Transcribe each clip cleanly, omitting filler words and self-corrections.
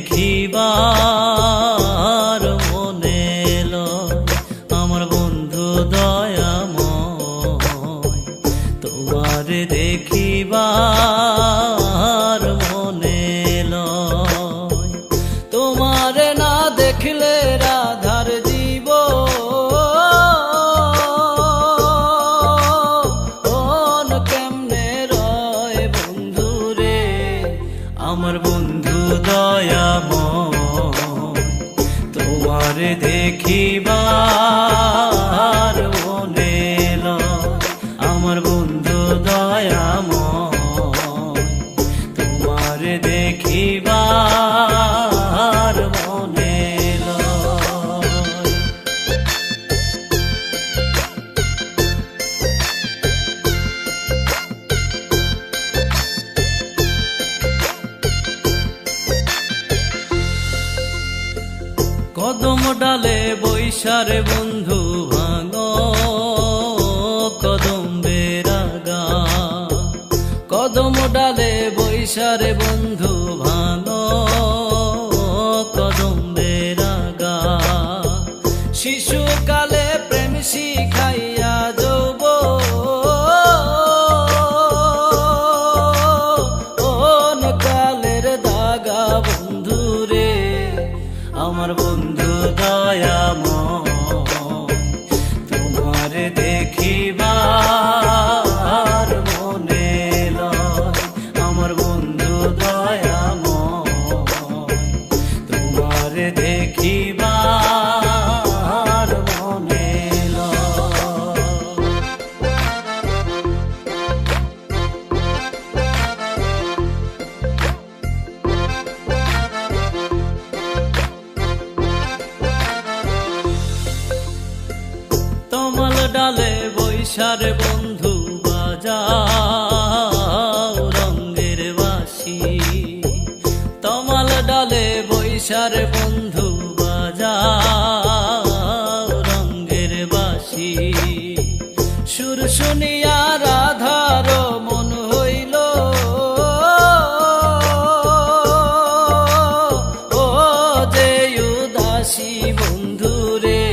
দেখিবার মনে লয় আমার বন্ধু দয়াময়, তোমারে দেখিবার মনে লয়। তোমারে না দেখলে রাধার জীব কেমনে রয় বন্ধু রে, আমার বন্ধু দয়াময়, তোমারে দেখিবার মনে লয় আমার বন্ধু দয়াময়, তোমারে দেখিবার মনে লয়। কদম ডালে বৈশারে বন্ধু ভাঙো কদম বেরাগা, কদম ডালে বৈশারে বন্ধু ভাঙো কদম বেরাগা। শিশুকালে প্রেম শিখাইয়া যৌবন কালের দাগা বন্ধু রে, আমার বন্ধু দয়াময়, তোমারে দেখিবার মনে লয় আমার বন্ধু দয়াময়, তোমারে দেখিবার মনে লয়। তমাল ডালে বৈশারে বন্ধু বাজাও রঙ্গের বাঁশি, তমাল ডালে বৈশারে বন্ধু বাজাও রঙ্গের বাঁশি। সুর শুনিয়া রাধার মন হইল ও যে উদাসী বন্ধু রে,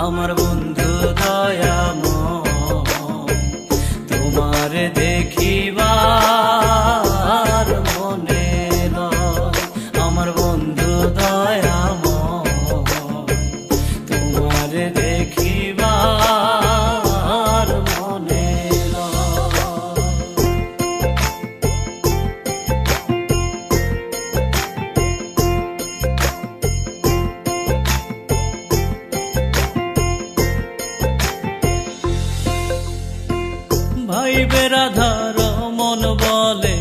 আমার বন্ধু দয়াময়, তোমারে দেখিবার মনে লয় আমার বন্ধু দয়াময়, তোমারে দেখিবার মনে লয়। ভাই বেরাধার মন বলে